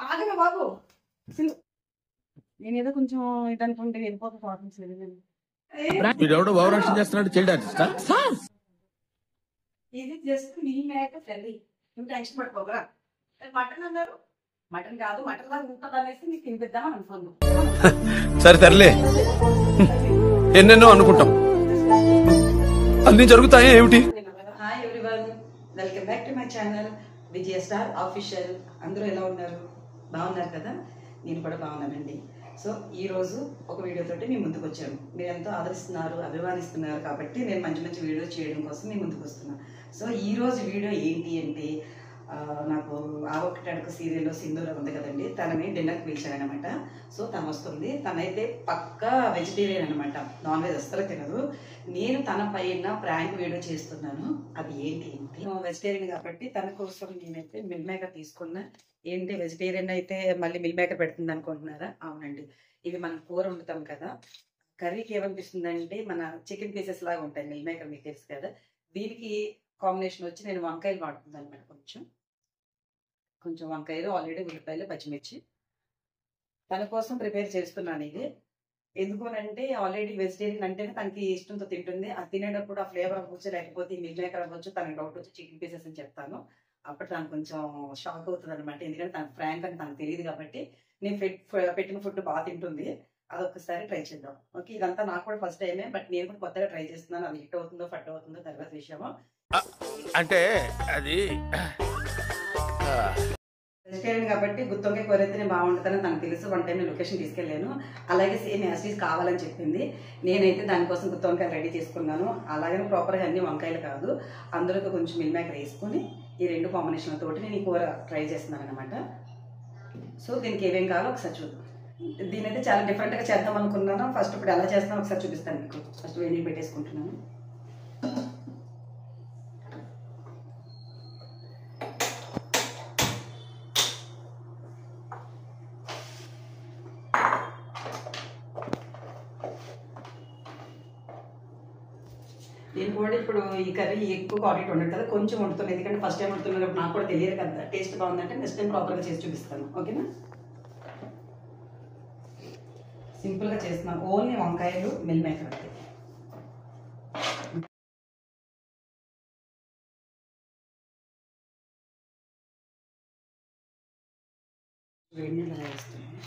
ఆగరా బాబు, నేనేదో కొంచెం ఇది అనుకుంటే వెళ్ళిపోతే పాటించలేదు. ఇది జస్ట్ మీ మేక తల్లి, నువ్వు టెన్షన్ పట్టుకోకరా. మటన్ అన్నారు, మటన్ కాదు మటన్ లాగా ఉంటుంది అనేసి నీకు తినిపిద్దామని అనుకున్నాను. సరే తరలే, ఎన్నెన్నో అనుకుంటాం, అన్ని జరుగుతాయి ఏమిటి. Hi everyone, welcome back to my channel Vijaya star official. అందరూ ఎలా ఉన్నారు? బాగున్నారు కదా? నేను కూడా బాగున్నానండి. సో ఈరోజు ఒక వీడియోతోటి మీ ముందుకు వచ్చాను. మీరు ఎంతో ఆదరిస్తున్నారు, అభిమానిస్తున్నారు కాబట్టి నేను మంచి మంచి వీడియోస్ చేయడం కోసం మీ ముందుకు వస్తున్నాను. సో ఈరోజు వీడియో ఏంటి అంటే, నాకు ఆ ఒకటి అడుగు సీరియల్లో సింధూర ఉంది కదండి, తనని డిన్నర్కి పిలిచానమాట. సో తను వస్తుంది. తనైతే పక్కా వెజిటేరియన్ అనమాట, నాన్ వెజ్ అస్సలు తినదు. నేను తన పైన ప్రాంక్ వీడియో చేస్తున్నాను. అది ఏంటి వెజిటేరియన్ కాబట్టి తన కోసం నేనైతే మిల్ మేకర్ తీసుకున్నా. ఏంటి వెజిటేరియన్ అయితే మళ్ళీ మిల్ మేకర్ పెడుతుంది అనుకుంటున్నారా? అవునండి, ఇవి మనం కూర వండుతాం కదా, కర్రీకి ఏమనిపిస్తుంది అంటే మన చికెన్ పీసెస్ లాగా ఉంటాయి మిల్ మేకర్, మీకు తెలుసు కదా. దీనికి కాంబినేషన్ వచ్చి నేను వంకాయలు వాడుతున్నాను అనమాట. కొంచెం వంకాయలు, ఆల్రెడీ ఉల్లిపాయలు, పచ్చిమిర్చి తన కోసం ప్రిపేర్ చేస్తున్నాను. ఇది ఎందుకు అంటే ఆల్రెడీ వెజిటేరియన్ అంటేనే తనకి ఇష్టంతో తింటుంది. అది తినేటప్పుడు ఆ ఫ్లేవర్ అవ్వచ్చు, లేకపోతే మిల్ మేకర్ అవ్వచ్చు, తనకి డౌట్ వచ్చి చికెన్ పీసెస్ అని చెప్తాను. అప్పుడు తను కొంచెం షాక్ అవుతుంది అనమాట. ఎందుకంటే తనకు ఫ్రాంక్ అని తనకు తెలియదు కాబట్టి. నేను పెట్టిన ఫుడ్ బాగా తింటుంది. అదొకసారి ట్రై చేద్దాం. ఓకే, ఇదంతా నాకు కూడా ఫస్ట్ టైమే, బట్ నేను కూడా కొత్తగా ట్రై చేస్తున్నాను. అది హిట్ అవుతుందో ఫట్ అవుతుందో తర్వాత విషయము. అంటే అది వెజిటేరియన్ కాబట్టి గుత్తొంకాయ కూర అయితేనే బాగుంటుందని తనకు తెలుసు. వన్ టైం నేను లొకేషన్ తీసుకెళ్ళాను. అలాగే సేమ్ యాసిటీస్ కావాలని చెప్పింది. నేనైతే దానికోసం గుత్తొంకాయలు రెడీ చేసుకున్నాను. అలాగే ప్రాపర్గా అన్ని వంకాయలు కాదు, అందులో కొంచెం మిల్ మేకర్ వేసుకుని ఈ రెండు కాంబినేషన్ తోటి నేను ఈ కూర ట్రై చేస్తున్నాను అనమాట. సో దీనికి ఏమేం కావాలో ఒకసారి చూద్దాం. దీనైతే చాలా డిఫరెంట్గా చేద్దాం అనుకున్నాను. ఫస్ట్ ఇప్పుడు ఎలా చేస్తానో ఒకసారి చూపిస్తాను మీకు. ఫస్ట్ వేడి పెట్టేసుకుంటున్నాను. నేను కూడా ఇప్పుడు ఈ కర్రీ ఎక్కువ క్వాలిటీ ఉండదు కదా, కొంచెం వండుతున్నాను. ఎందుకంటే ఫస్ట్ టైం వండుతున్నాను కాబట్టి నాకు కూడా తెలియదు కదా. టేస్ట్ బాగుందంటే నెక్స్ట్ టైం ప్రాపర్గా చేసి చూపిస్తాను. ఓకేనా? సింపుల్గా చేస్తున్నాను. ఓన్లీ వంకాయలు, మిల్ మేకర్ అంతే. వేడి నీళ్ళు వేస్తున్నాను.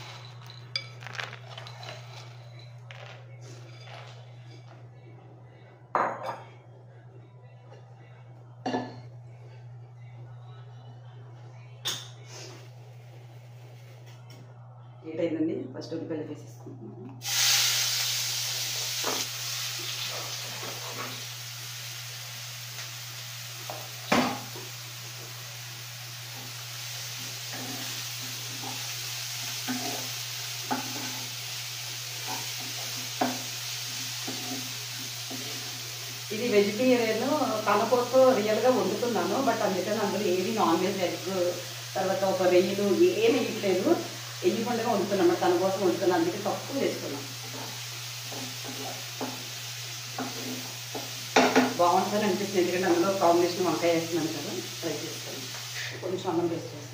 ఏటైందండి, ఫస్ట్ ఉల్లిపాయలు వేసేసుకుంటున్నాను. ఇది వెజిటేరియన్, తన కోసం రియల్గా వండుతున్నాను. బట్ అందుకని అందులో ఏది నాన్ వెజ్, ఎగ్, తర్వాత ఒక రొయ్యలు ఏమి వేయట్లేదు. ఎయ్యకుండా వండుతున్నాను, తన కోసం వండుతున్నాను. అందుకే తక్కువ వేసుకున్నాను. బాగుంటుందని అనిపిస్తుంది, ఎందుకంటే అందులో కాంబినేషన్ వంకాయ వేస్తున్నాను కదా, ట్రై చేస్తాను. కొంచెం అన్నం వేస్ట్ చేస్తాను.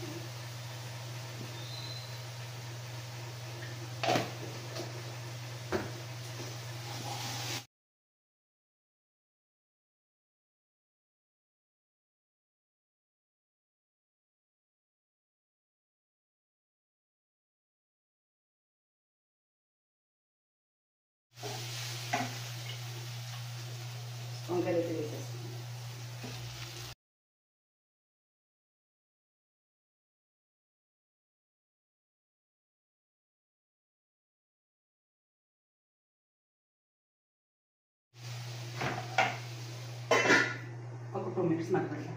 వంకాయలు అయితే వేసేస్తాను. ఒక 2 minutes మగ్గబెడతాను.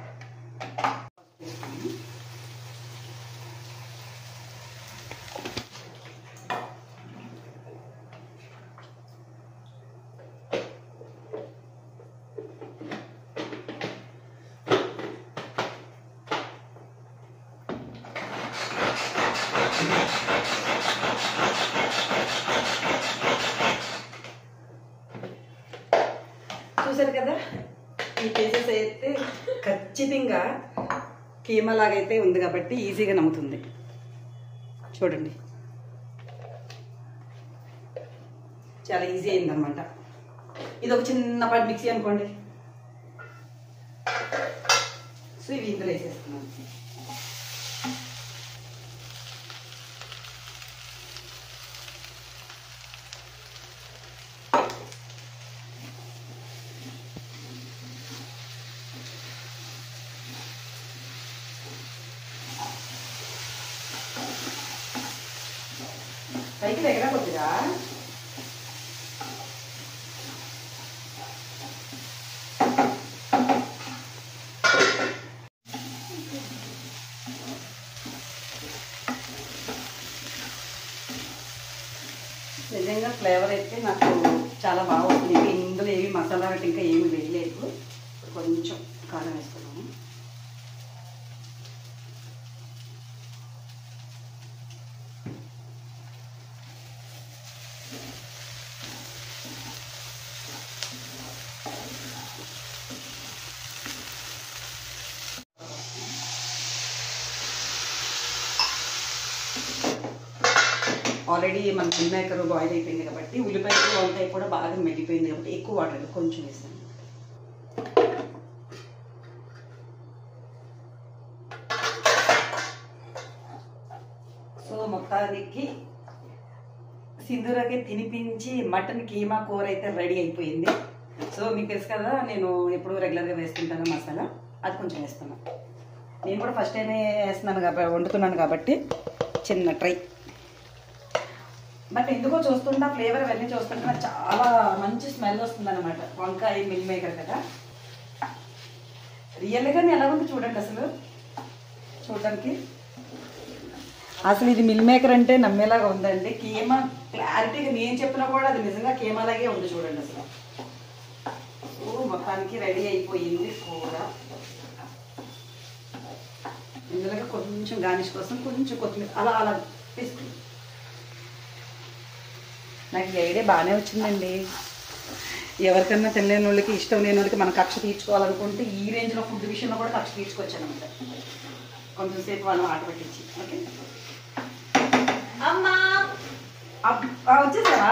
చూసారు కదా, ఈ పీసెస్ అయితే ఖచ్చితంగా కీమా లాగైతే ఉంది కాబట్టి ఈజీగా నమ్ముతుంది. చూడండి చాలా ఈజీ అయిందనమాట. ఇది ఒక చిన్నపాటి మిక్సీ అనుకోండి. సో ఇవి ఇందులో వేసేస్తున్నాను. పైకి దగ్గర కొద్దిగా నిజంగా ఫ్లేవర్ అయితే నాకు చాలా బాగా వస్తుంది. ఇంకా ఇందులో ఏమి మసాలా గట్టి ఇంకా ఏమి వేయలేదు. కొంచెం కారం వేసుకున్నాము. ఆల్రెడీ మన మిల్ మేకర్ బాయిల్ అయిపోయింది కాబట్టి ఉల్లిపాయలు వంకాయ కూడా బాగా మెల్లిపోయింది కాబట్టి ఎక్కువ వాటర్ కొంచెం వేసాను. సో మొత్తానికి సింధూరకి తినిపించి మటన్ కీమా కూర అయితే రెడీ అయిపోయింది. సో మీకు తెలుసు కదా నేను ఎప్పుడు రెగ్యులర్గా వేస్తుంటాను మసాలా, అది కొంచెం వేస్తున్నాను. నేను కూడా ఫస్ట్ టైమే వేస్తున్నాను కాబట్టి వండుతున్నాను కాబట్టి చిన్న ట్రై. బట్ ఎందుకో చూస్తుంటా ఫ్లేవర్ అవన్నీ చూస్తుంటే నాకు చాలా మంచి స్మెల్ వస్తుంది అనమాట. వంకాయ మిల్ మేకర్ కదా, రియల్గా ఎలా ఉంది చూడండి. అసలు చూడడానికి అసలు ఇది మిల్ మేకర్ అంటే నమ్మేలాగా ఉందండి. కీమా క్లారిటీగా నేను చెప్పినా కూడా అది నిజంగా కీమాలాగే ఉంది చూడండి అసలు. సో మొత్తానికి రెడీ అయిపోయింది కూర. ఇందులో కొంచెం గార్నిష్ కోసం కొంచెం కొత్తిమీర అలా అలా తీసుకుంది. నాకు ఈ ఐడియా బాగానే వచ్చిందండి. ఎవరికన్నా తినలేని వాళ్ళకి ఇష్టం లేని వాళ్ళకి మనం కక్ష తీర్చుకోవాలనుకుంటే ఈ రేంజ్లో ఫుడ్ విషయంలో కూడా కక్ష తీర్చుకోవచ్చు అనమాట. కొంచెం సేపు వాళ్ళని ఆట పట్టించి. ఓకే అమ్మా వచ్చేసారా?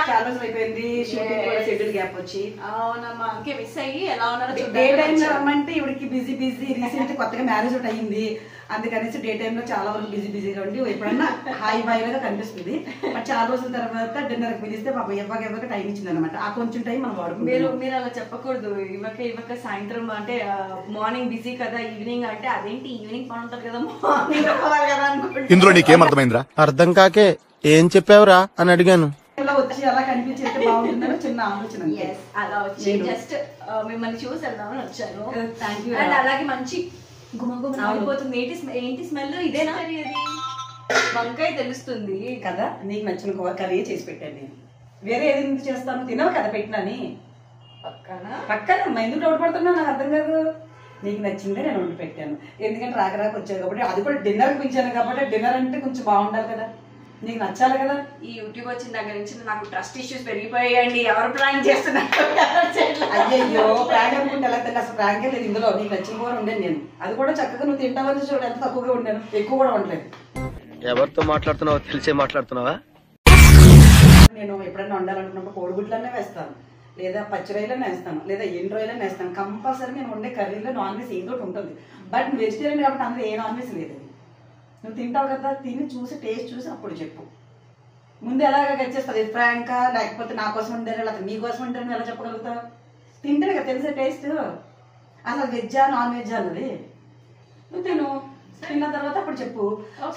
చాలా రోజులు అయిపోయింది. షెడ్యూల్ గ్యాప్ వచ్చి. అవునమ్మా ఇంకే మిస్ అయ్యి ఎలా ఉన్నారో డే టైంలో రమ్మంటే ఇవిడికి బిజీ రీసెంట్ కొత్తగా మ్యారేజ్ ఒకటి అయ్యింది. అందుకనేసి డే టైంలో చాలా వరకు బిజీగా ఉండి ఎప్పుడన్నా హాయి బాయిగా కనిపిస్తుంది. బట్ చాలా రోజుల తర్వాత డిన్నర్కి పిలిస్తే పాప ఇవ్వక టైం ఇచ్చింది అనమాట. ఆ కొంచెం టైం మనం వాడుకుంటాం. మీరు అలా చెప్పకూడదు. ఇవ్వక సాయంత్రం అంటే మార్నింగ్ బిజీ కదా, ఈవినింగ్ అంటే అదేంటి ఈవినింగ్ పని ఉంటుంది కదా, మార్నింగ్ అవ్వాలి కదా అనుకుంటే ఇందులో నీకేం అర్థమైందిరా? అర్థం కాకే ఏం చెప్పావురా అని అడిగాను. వచ్చి అలా కనిపించేస్తే బాగుంటుందని చిన్న ఆలోచన. అలా వచ్చి జస్ట్ మిమ్మల్ని చూసి వెళ్దామని వచ్చాను. Thank you. అండ్ అలాగే మంచి గుమగుమ ఆడిపోతుంది. ఏంటి స్మెల్? ఇదేనా అది? వంకాయ తెలుస్తుంది కదా. నీకు నచ్చిన కర్రీ చేసి పెట్టాను నేను. వేరే ఏది ఎందుకు చేస్తాను? తినవు కదా పెట్టినని. పక్కన ఎందుకు డౌట్ పడుతున్నా నాకు అర్థం కాదు. నీకు నచ్చిందే నేను వండి పెట్టాను. ఎందుకంటే రాక వచ్చావు కాబట్టి, అది కూడా డిన్నర్కి పిలిచాను కాబట్టి డిన్నర్ అంటే కొంచెం బాగుండాలి కదా, నీకు నచ్చాలి కదా. ఈ యూట్యూబ్ వచ్చిన దగ్గర నుంచి నాకు ట్రస్ట్ ఇష్యూస్ పెరిగిపోయాయండి. ఎవరు ప్లాన్ చేస్తున్నారు? అయ్యో ప్రాంక్ అనుకుంటే ఎలా తిన్నా? అసలు ప్రాంకే లేదు ఇందులో. నీకు నచ్చిన కూర ఉండేది నేను. అది కూడా చక్కగా నువ్వు తింటావని చూడు, ఎంత తక్కువగా ఉండాను, ఎక్కువ కూడా ఉండలేదు. ఎవరితో మాట్లాడుతున్నావో తెలిసే మాట్లాడుతున్నావా? నేను ఎప్పుడైనా వండాలనుకున్నప్పుడు కోడిగుడ్లనే వేస్తాను, లేదా పచ్చిరొయ్యలనే వేస్తాను, లేదా ఎండు రొయ్యలనే వేస్తాను. కంపల్సరీ నేను వండే కర్రీలో నాన్ వెజ్ ఏదో ఉంటుంది. బట్ నువ్వు వెజిటేరియన్ కాబట్టి అందులో ఏ నాన్ వెజ్ లేదు. నువ్వు తింటావు కదా, తిని చూసి టేస్ట్ చూసి అప్పుడు చెప్పు. ముందు ఎలాగ గచ్చేస్తుంది ఫ్రాంకా, లేకపోతే నా కోసం వండారు లేకపోతే నీ కోసం వండారు ఎలా చెప్పగలుగుతావు? తింటే కదా తెలిసే టేస్ట్. అసలు వెజ్జా నాన్ వెజ్జా అన్నది. నువ్వు తిన్న తర్వాత అప్పుడు చెప్పు.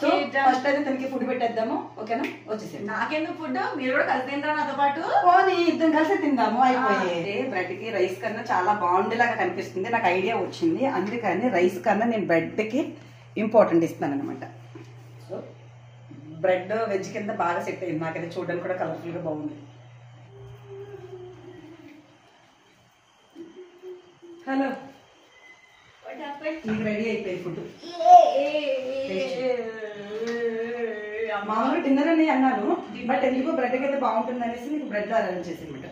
సో ఫస్ట్ అయితే తనకి ఫుడ్ పెట్టేద్దాము. ఓకేనా? వచ్చేసి నాకెందుకు ఫుడ్? మీరు కూడా కలిసి తింటారా నాతో పాటు? పోనీ ఇద్దరం కలిసి తిందాము. అయిపోయి బ్రెడ్ కి రైస్ కన్నా చాలా బాగుండేలాగా కనిపిస్తుంది. నాకు ఐడియా వచ్చింది, అందుకని రైస్ కన్నా నేను బ్రెడ్ కి ఇంపార్టెంట్ ఇస్తాను అనమాట. సో బ్రెడ్ వెజ్ కింద బాగా సెట్ అయింది. నాకైతే చూడడానికి కూడా కలర్ఫుల్ గా బాగుంది. హలో, నీకు రెడీ అయిపోయింది ఫుడ్. మామూలుగా డిన్నర్ అని అన్నాను, బట్ ఎందుకో బ్రెడ్ అయితే బాగుంటుంది అనేసి నీకు బ్రెడ్ అరేంజ్ చేసి అనమాట.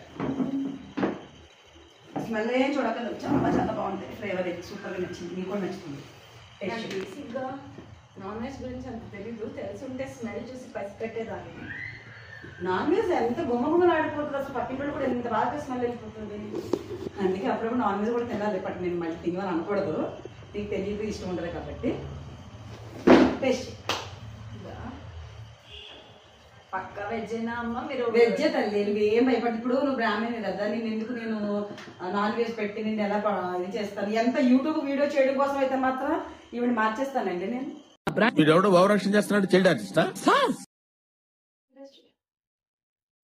స్మెల్ ఏం చూడకలేదు, చాలా చాలా బాగుంటుంది. ఫ్లేవర్ సూపర్గా నచ్చింది. నీకు కూడా నచ్చుతుంది. నాకు బేసిక్గా నాన్ వెజ్ గురించి అంత తెలీదు, తెలుసుంటే స్మెల్ చూసి పసి పెట్టేదాన్ని. నాన్ వెజ్ ఎంత గుమ్మగుమ్మలు ఆడిపోతుంది అసలు, పక్కింటి కూడా ఎంత బాగా స్మెల్ వెళ్ళిపోతుంది. అందుకే అప్పుడప్పుడు నాన్ వెజ్ కూడా తినాలి. బట్ నేను మళ్ళీ తినమని అనకూడదు, నీకు తెలియదు ఇష్టం ఉండదు కాబట్టి. టేస్ట్ పక్కా వెజ్జేనా అమ్మ మీరు? వెజ్జే తల్లి, నువ్వు ఏం భయపడి. ఇప్పుడు నువ్వు బ్రాహ్మణి కదా, నేను ఎందుకు నేను నాన్ వెజ్ పెట్టి నేను ఎలా ఇది చేస్తాను? ఎంత యూట్యూబ్ వీడియో చేయడం కోసం అయితే మాత్రం ఈవిడ మార్చేస్తానండి నేను. వీడెవడో భావరక్షణ చేస్తున్నాడు, చైల్డ్ ఆర్టిస్టా?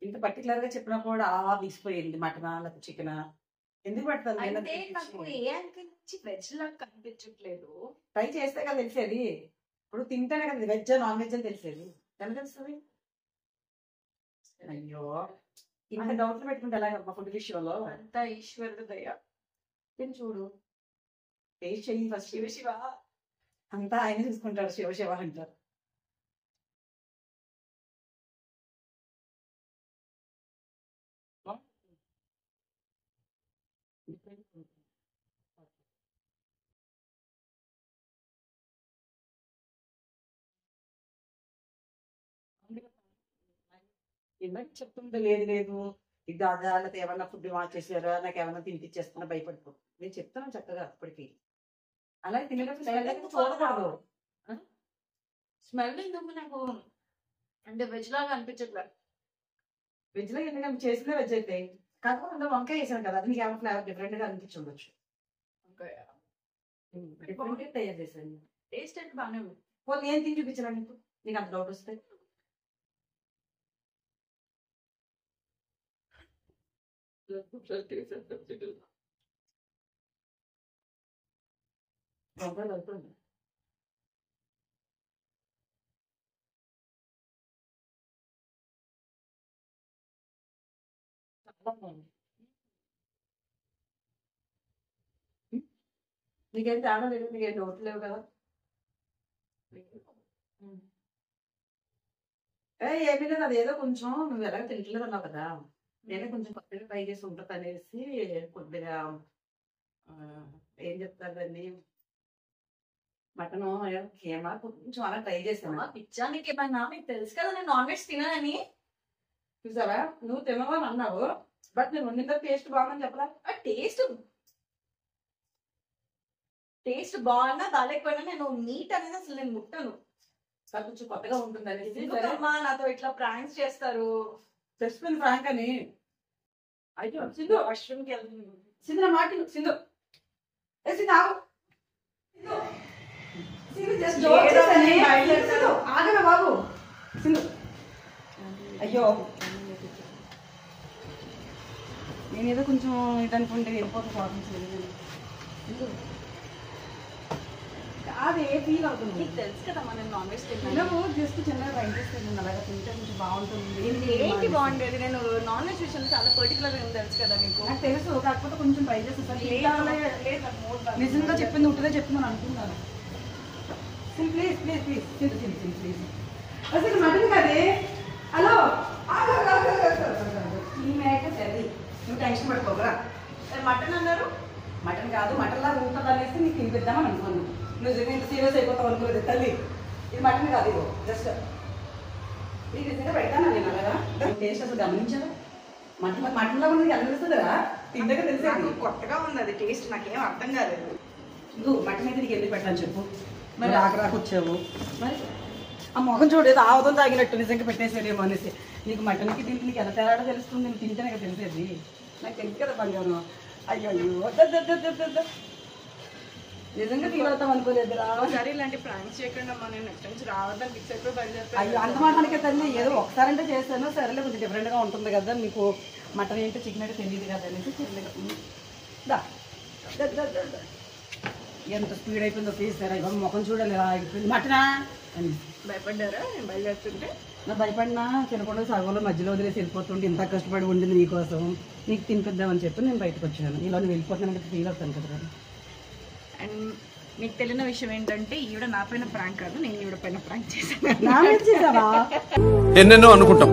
ఇంత పర్టికులర్ గా చెప్పినా కూడా విసిపోయింది. మటనా లేకపోతే చికెనా ఎందుకు పెడతాను? అంటే నాకు ఏ యాంగిల్ నుంచి వెజ్ లాగా కనిపించట్లేదు. ట్రై చేస్తే కదా తెలిసేది. ఇప్పుడు తింటేనే కదా వెజ్ నాన్ వెజ్ అని తెలిసేది. ఎలా తెలుస్తుంది? అయ్యో, ఇంత డౌట్లు పెట్టుకుంటే ఎలాగమ్మా ఫుడ్ విషయంలో? అంతా ఈశ్వరుడు దయ. తిని చూడు, టేస్ట్ చెయ్యి ఫస్ట్. శివ శివ అంతా ఆయన చూసుకుంటారు, శివ శివ అంటారు. ఇందాక చెప్తుంటే లేదు లేదు ఇది కాదా, లేకపోతే ఏమన్నా ఫుడ్ మార్చేసారా, నాకు ఏమన్నా తినిపించేస్తున్నా భయపడిపో. నేను చెప్తాను చక్కగా అప్పటికి. అలాగే తినేటప్పుడు చూడకూడదు. స్మెల్ ఎందుకు నాకు అంటే వెజ్ లాగా అనిపించట్లేదు. వెజ్ లో ఎందుకంటే చేసిందే వెజ్ అయితే, కాకపోతే అందులో వంకాయ వేసాను కదా, అది నీకు ఏమైనా ఫ్లేవర్ డిఫరెంట్ గా అనిపించి ఉండొచ్చు. డిఫరెంట్ తయారు చేశాను. టేస్ట్ అంటే బాగానే ఉంది. పోనీ ఏం తిని చూపించాను నీకు, నీకు అంత డౌట్ వస్తే? వంకాయ కలుపుతుంది. నీకేం తేడా లేదు, నీకేం డౌట్ లేవు కదా? ఏమీ లేదు, అదేదో కొంచెం నువ్వు ఎలాగ తింటలేదు అన్నావు కదా, నేనే కొంచెం కొత్తగా ట్రై చేసి ఉంటుంది అనేసి కొద్దిగా ఏం చెప్తారు దాన్ని, మటన్ ఏమా కొంచెం అలా ట్రై చేసాను. పిచ్చా నీకు ఏమన్నా? మీకు తెలుసు కదా నేను నాన్ వెజ్ తినని. చూసావా, నువ్వు తినవని అన్నావు, బట్ నేను వండిన టేస్ట్ బాగుందని చెప్పలా? టేస్ట్ బాగున్నా బాగాలేకపోయినా నేను మీట్ అనేది అసలు నేను ముట్టను. కొంచెం కొత్తగా ఉంటుంది అనేసి. ఎందుకమ్మా నాతో ఇట్లా ప్రాంక్స్ చేస్తారు? తెచ్చిపోయింది ఫ్రాంక్ అని. అయ్యో సింధు, వాష్రూమ్కి వెళ్తుంది. సింధు నా మాట విను. సింధు సింధు ఆగు. సింధు జస్ట్ జోక్ చేశాను. సింధు ఆగవే బాబు. సింధు అయ్యో, నేనేదో కొంచెం ఇది అనుకుంటే వెళ్ళిపోతుంది ప్రాబ్లమ్స్. అదే ఫీల్ అవుతుంది. నీకు తెలుసు కదా మనం నాన్ వెజ్ తిన్నాను. నువ్వు జస్ట్ చిన్నగా ట్రై చేస్తాను, అలాగా తింటే కొంచెం బాగుంటుంది. ఏంటి బాగుండేది? నేను నాన్ వెజ్ విషయంలో చాలా పర్టికులర్ గా తెలుసు కదా మీకు. నాకు తెలుసు, కాకపోతే కొంచెం ట్రై చేస్తాను. నిజంగా చెప్పింది ఉంటుందే చెప్తున్నాను అనుకుంటున్నాను. Please please please please please అసలు మటన్ కదే. హలో, ఈ మేక సరే, నువ్వు టెన్షన్ పడుకోకరా. మటన్ అన్నారు. మటన్ కాదు, మటన్ లాగా ఉంటుంది అనేసి నీకు తినిపిద్దామని అనుకున్నాను. నువ్వు ఇంత సీరియస్ అయిపోతావు అనుకోలేదు తల్లి. ఇది మటన్ కాదు, ఇగో జస్ట్ నీకు నిజంగా పెడతాను నేను అలాగా. టేస్ట్ అసలు గమనించారా? మటన్ లాగా నీకు ఎలా తెలుస్తుందిరా? తింటే తెలిసేది. కొత్తగా ఉంది అది టేస్ట్, నాకేం అర్థం కాలేదు. నువ్వు మటన్ అయితే నీకు ఎందుకు పెట్టాను చెప్పు? మరి రాక వచ్చావు, మరి ఆ మొహం చూడేది ఆవతం తాగినట్టు నిజంగా పెట్టేసేదేమో అనేసి. నీకు మటన్కి దీనికి నీకు ఎలా తేడా తెలుస్తుంది? నీకు తింటేనే కదా తెలిసేది. నాకు తెలుసు కదా బంగారం. అయ్యో అయ్యో, నిజంగా ఫీల్ అవుతాం అనుకోలేదు. ఒకసారి ఇలాంటి ప్రాంక్స్ చేయకుండా మనం నెక్స్ట్ నుంచి రావద్దని ఫిక్స్ అయిపోయి బయలుదేరి. అయ్యో అంత మాటకే తల్లి, ఏదో ఒకసారి అంటే చేస్తాను, సరేలే కొంచెం డిఫరెంట్గా ఉంటుంది కదా, మీకు మటన్ ఏంటో చికెన్ ఏంటో తెలియదు కదా అనేసి చెప్పలేదు. ఎంత స్పీడ్ అయిపోయిందో తీస్తారా? ఇవాళ ముఖం చూడాలి ఎలా అయిపోయింది. మటనా అని భయపడ్డారా నేను బయలుదేరుతుంటే? నా భయపడినా తినకుండా సగంలో మధ్యలో వదిలేసి వెళ్ళిపోతుంటే ఇంత కష్టపడి ఉండింది నీకోసం, నీకు తినిపిద్దామని చెప్పి నేను బయటకు వచ్చాను. ఇలా నువ్వు వెళ్ళిపోతున్నాను ఫీల్ అవుతాను కదా. అండ్ మీకు తెలియని విషయం ఏంటంటే ఈవిడ నా పైన ప్రాంక్ కాదు, నేను ఈవిడ పైన ప్రాంక్ చేశాను. నా మీద చేసావా? ఎన్నెన్నో అనుకుంటాం,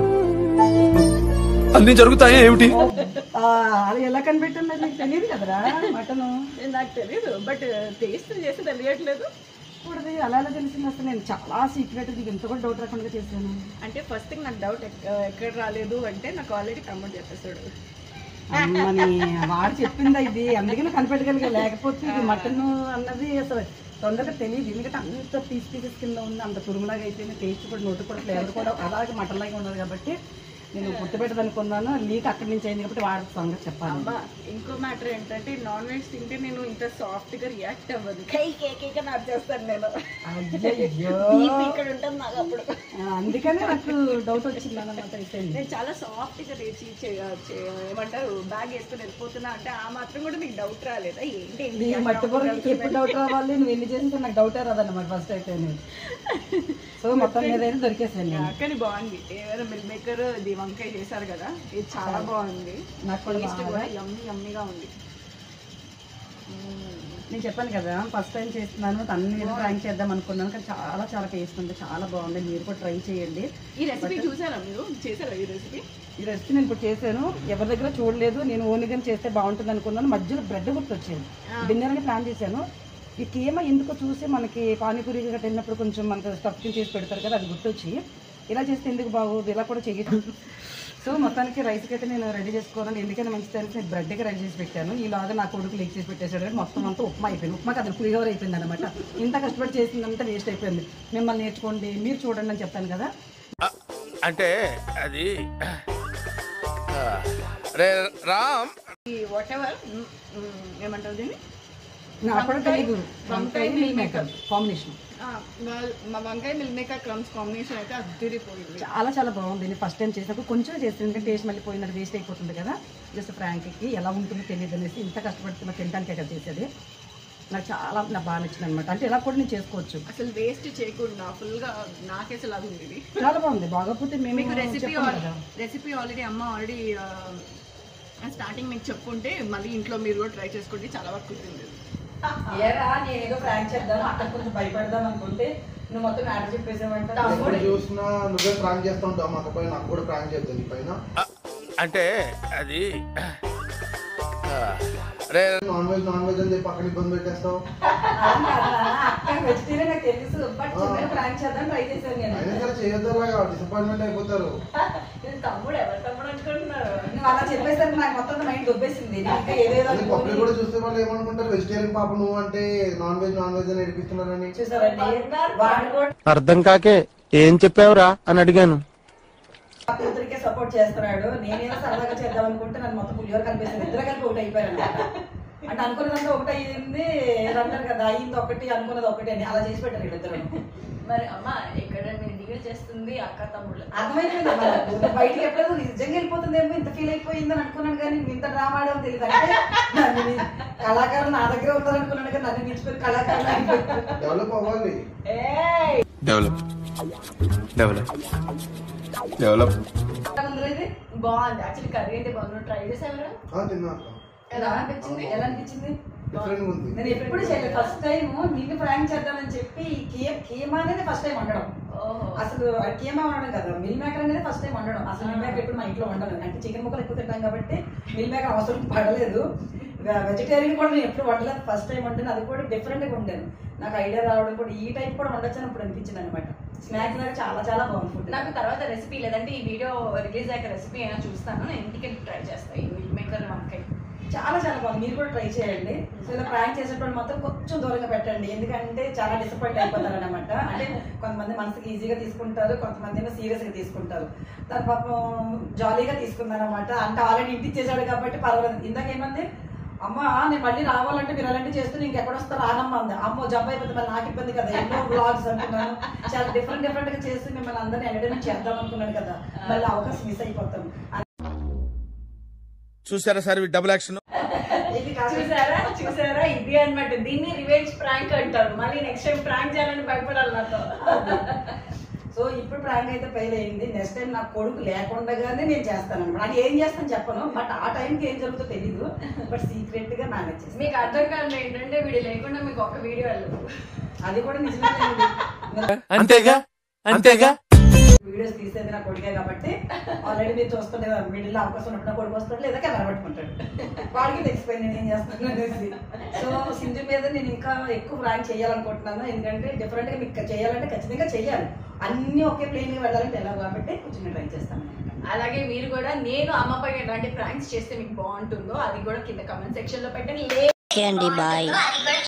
అన్ని జరుగుతాయా ఏమిటి? అది ఎలా కనిపెట్టిందో నీకు తెలియదు కదరా మటను. నాకు తెలియదు, బట్ టేస్ట్ చేసి తెలియట్లేదు. ఇప్పుడు అలా ఎలా తెలిసింది అసలు? నేను చాలా సీక్రెట్, నీకు ఎంత కూడా డౌట్ రాకుండా చేశాను. అంటే ఫస్ట్ థింగ్ నాకు డౌట్ ఎక్కడ రాలేదు అంటే నాకు ఆల్రెడీ తమ్ముడు చెప్పేస్తాడు. అమ్మని వాడు చెప్పిందా ఇది, అందుకే నువ్వు కనిపెట్టగలిగా. లేకపోతే ఇది మటన్ అన్నది అసలు తొందరగా తెలియదు, ఎందుకంటే అంత పీసెస్ కింద ఉంది, అంత తురుములాగా అయిపోయింది. టేస్ట్ కూడా నోటు కూడా ఫ్లేవర్ కూడా అలాగే మటన్ లాగా ఉండదు కాబట్టి నేను గుర్తుపెట్టదనుకున్నాను. లీక్ అక్కడి నుంచి అయింది కాబట్టి వాడికి సంగతి చెప్పాను. అమ్మా ఇంకో మ్యాటర్ ఏంటంటే నాన్ వెజ్ తింటే నేను ఇంత సాఫ్ట్ గా రియాక్ట్ అవ్వదు, కై కేక్ నాకు చేస్తాను నేను. అయ్యయ్యో. ఇక్కడ ఉంటుంది నాకు అప్పుడు. అందుకనే నాకు డౌట్ వచ్చింది అన్నమాట. అయితే నేను చాలా సాఫ్ట్ గా రేచి ఏమంటారు బ్యాగ్ వేసుకుని వెళ్ళిపోతున్నా అంటే ఆ మాత్రం కూడా మీకు డౌట్ రాలేదా? ఏంటి నీ మట్టి బొరకి ఎప్పుడు డౌట్ రావాలి, నువ్వు ఎన్ని చేసినా నాకు డౌటే రాదన్నమాట ఫస్ట్ అయితే. సో మొత్తం మీద అయితే దొరికేసాను. కానీ బాగుంది. ఏమైనా మిల్ మేకర్ ఇది వంకాయ చేశారు కదా, ఇది చాలా బాగుంది. నాకు కూడా టేస్ట్ కూడా యమ్మీగా ఉంది. నేను చెప్పాను కదా ఫస్ట్ టైం చేస్తున్నాను, తన్ని మీద ట్రై చేద్దాం అనుకున్నాను, కానీ చాలా చాలా టేస్ట్ ఉంది, చాలా బాగుంది. మీరు కూడా ట్రై చేయండి. ఈ రెసిపీ చూసారా మీరు? చేశారా ఈ రెసిపీ? ఈ రెసిపీ నేను ఇప్పుడు చేశాను, ఎవరి దగ్గర చూడలేదు. నేను ఓన్గా చేస్తే బాగుంటుంది అనుకున్నాను. మధ్యలో బ్రెడ్ గుర్తొచ్చింది, డిన్నర్ అని ప్లాన్ చేశాను. ఈ కీమ ఎందుకో చూసి మనకి పానీపూరి గట్ట వెళ్ళినప్పుడు కొంచెం మనకు స్టఫింగ్ చేసి పెడతారు కదా, అది గుర్తొచ్చి ఇలా చేస్తే ఎందుకు బాగోదు, ఇలా కూడా చేయదు. సో మొత్తానికి రైస్కి అయితే నేను రెడీ చేసుకోవాలని, ఎందుకైనా మంచి తెలిసి నేను బ్రెడ్కి రెడీ చేసి పెట్టాను. ఈలాగా నా కొడుకు లేక్ చేసి పెట్టేశాడు, కానీ మొత్తం అంతా ఉప్మా అయిపోయింది. ఉప్మాకి అది పులిహోర అయిపోయింది అనమాట. ఇంత కష్టపడి చేసిందంతా వేస్ట్ అయిపోయింది. మిమ్మల్ని నేర్చుకోండి, మీరు చూడండి అని చెప్పాను కదా. అంటే అది రే రామ్ ఈ వాట్ ఎవర్ ఏమంటారు దీన్ని, అప్పుడు తెలియదు వంకాయ మిల్ మేకర్ కాంబినేషన్. మా వంకాయ మిల్ మేకర్ క్రమ్స్ కాంబినేషన్ అయితే అదిరిపోయింది. చాలా చాలా బాగుంది. నేను ఫస్ట్ టైం చేసినప్పుడు కొంచెం చేస్తాను, ఎందుకంటే టేస్ట్ మళ్ళీ పోయినది వేస్ట్ అయిపోతుంది కదా. జస్ట్ ఫ్రాంక్కి ఎలా ఉంటుందో తెలియదు అనేసి ఇంత కష్టపడుతున్నా తినడానికి కదా చేసేది. నాకు చాలా బాగా నచ్చింది అనమాట. అంటే ఎలా కూడా నేను చేసుకోవచ్చు, అసలు వేస్ట్ చేయకుండా ఫుల్గా నాకే అసలు అది ఉంది. చాలా బాగుంది. బాగోకపోతే మీకు మేము రెసిపీ ఆల్రెడీ అమ్మ ఆల్రెడీ స్టార్టింగ్ మీకు చెప్పుకుంటే మళ్ళీ ఇంట్లో మీరు కూడా ట్రై చేసుకోండి, చాలా వరకు కుదిరింది. ఏరా నేను ఏదో ఫ్రాంక్ చేద్దాం అక్కడ కొంచెం భయపడదాం అనుకుంటే నువ్వు మొత్తం ఆర్డర్ చెప్పేసావంట. చూసినా నువ్వే ప్రాంక్ చేస్తూ ఉంటావు, మాకు పైన నాకు కూడా ప్రాంక్ చేద్దాం పైన. అంటే అది నాన్ వెజ్ అని చెప్పి పక్కన ఇబ్బంది పెట్టేస్తావు. వెజిటేరియన్ నాకు తెలుసు, బట్ ఫ్రాంక్ చేద్దాం ట్రై చేశాను నేను. అయినా సరే చేయొద్దలాగా డిసప్పాయింట్మెంట్ అయిపోతారు. తమ్ముడు ఎవరు తమ్ముడు అనుకుంటున్నారు? నువ్వు అలా చెప్పేసరికి నాకు మొత్తం మైండ్ దొబ్బేసింది. ఇంకా ఏదేదో పబ్లిక్ కూడా చూస్తే వాళ్ళు ఏమనుకుంటారు, వెజిటేరియన్ పాప నువ్వు అంటే నాన్ వెజ్ అని నడిపిస్తున్నారని. చూసారండి, వాడు కూడా అర్థం కాకే ఏం చెప్పావురా అని అడిగాను. ఆ కూతురికే సపోర్ట్ చేస్తున్నాడు. నేనేదో సరదాగా చేద్దాం అనుకుంటే నన్ను మొత్తం పులిహోర కలిపేసింది. ఇద్దరు కలిపి ఒకటి అయిపోయారు అనమాట. అంటే అనుకున్నదంతా ఒకటి అయ్యింది అంటారు కదా, అయ్యింది ఒకటి అనుకున్నది ఒకటి అని అలా చేసి పెట్టారు వీళ్ళిద్దరు. మరి అమ్మ ఇక్కడ నేను డీల్ చేస్తుంది అక్క తమ్ముళ్ళు. అర్థమైపోయింది అమ్మ, బయటకి ఎప్పుడైనా నిజంగా వెళ్ళిపోతుందేమో ఇంత ఫీల్ అయిపోయిందని అనుకున్నాను, కానీ ఇంత డ్రామా ఆడడం తెలియదు. అంటే కళాకారులు నా దగ్గర ఉన్నారనుకున్నాను, కానీ నన్ను మించిపోయి కళాకారులు డెవలప్ అవ్వాలి. బాగుంది యాక్చువల్లీ, కర్రీ అయితే బాగుంది. ట్రై చేసావరా? తిన్నా ఎలా అనిపించింది? ఎలా అనిపించింది? డిఫరెంట్ ఉంది. నేను ఎప్పుడు చేయలేదు, ఫస్ట్ టైం నిన్ను ప్రాంక్ చేద్దామని చెప్పి కీమా అనేది ఫస్ట్ టైం వండడం. అసలు కీమా వండడం కదా, మిల్ మేకర్ అనేది ఫస్ట్ టైం వండడం. అసలు మిల్ మేకర్ ఎప్పుడు మా ఇంట్లో వండను, అంటే చికెన్ ముక్కలు ఎక్కువ తింటాం కాబట్టి మిల్ మేకర్ అవసరం పడలేదు. వెజిటేరియన్ కూడా నేను ఎప్పుడు వండలేదు, ఫస్ట్ టైం వండాను. అది కూడా డిఫరెంట్ గా వండాను. నాకు ఐడియా రావడం కూడా ఈ టైప్ కూడా వండొచ్చని అప్పుడు అనిపించింది అనమాట. స్నాక్స్ లాగా చాలా చాలా బాగుంది ఫుడ్. నాకు తర్వాత రెసిపీ లేదంటే ఈ వీడియో రిలీజ్ అయ్యాక రెసిపీ అయినా చూస్తాను, నేను ఇంటికి ట్రై చేస్తాను. ఈ మిల్ మేకర్ వంకాయ చాలా చాలా బాగుంది, మీరు కూడా ట్రై చేయండి. సో ఇలా ప్రాంక్ చేసేటప్పుడు మాత్రం కొంచెం దూరంగా పెట్టండి, ఎందుకంటే చాలా డిసప్పాయింట్ అయిపోతారు అనమాట. అంటే కొంతమంది మనసుకి ఈజీగా తీసుకుంటారు, కొంతమంది ఏమో సీరియస్ గా తీసుకుంటారు. దాని పాపం జాలీగా తీసుకున్నారు అనమాట. అంటే ఆల్రెడీ ఇంటికి చేశాడు కాబట్టి పర్వాలేదు. ఇందాకేమంది, అమ్మ నేను మళ్ళీ రావాలంటే మీరు అలాంటి చేస్తే ఇంకెక్కడ వస్తారు రానమ్మ అంది. అమ్మో జబ్బు అయిపోతే మరి నాకు ఇబ్బంది కదా, ఎన్నో బ్లాగ్స్ అనుకున్నాను, చాలా డిఫరెంట్ గా చేసి మిమ్మల్ని అందరినీ ఎంటర్టైన్మెంట్ చేద్దాం అనుకున్నాను కదా, మళ్ళీ అవకాశం మిస్ అయిపోతాం. చూసారా సార్ డబుల్ యాక్షన్. చూసారా ఇది అన్నమాట, దీన్ని రివెంజ్ ప్రాంక్ అంటారు. మళ్ళీ నెక్స్ట్ టైం ప్రాంక్ చేయాలని భయపడాలి నాతో. సో ఇప్పుడు ప్రాంక్ అయితే ఫెయిల్ అయింది. నెక్స్ట్ టైం నా కొడుకు లేకుండానే నేను చేస్తాను అనమాట. అది ఏం చేస్తాను చెప్పను, బట్ ఆ టైంకి ఏం జరుగుతుందో తెలీదు, బట్ సీక్రెట్ గా మేనేజ్ చేస్తాను. మీకు అర్థం కాదు ఏంటంటే వీడియో లేకుండా మీకు ఒక వీడియో వెళ్ళదు, అది కూడా నిజమే. అంతేగా అంతేగా వీడియోస్ తీసేది నా కొడుకే కాబట్టి ఆల్రెడీ మీరు చూస్తుంటే మిడిల్ లో అవకాశం ఉన్నప్పుడు నా కొడుకు వస్తాడు లేదా కెమెరా పట్టుకుంటాడు. వాడికి తెలిసిపోయింది నేను ఏం చేస్తాను అనేసి. సో సింధు మీద నేను ఇంకా ఎక్కువ ప్రాంక్ చేయాలనుకుంటున్నాను. ఎందుకంటే డిఫరెంట్ గా మీకు చేయాలంటే ఖచ్చితంగా చెయ్యాలి. అన్ని ఒకే ప్లేన్ గా వెళ్ళాలంటే ఎలా కాబట్టి కొంచెం నేను ట్రై చేస్తాను. అలాగే మీరు కూడా నేను అమ్మపై ఎలాంటి ప్రాంక్స్ చేస్తే మీకు బాగుంటుందో అది కూడా కింద కమెంట్ సెక్షన్ లో పెట్టండి. బాయ్.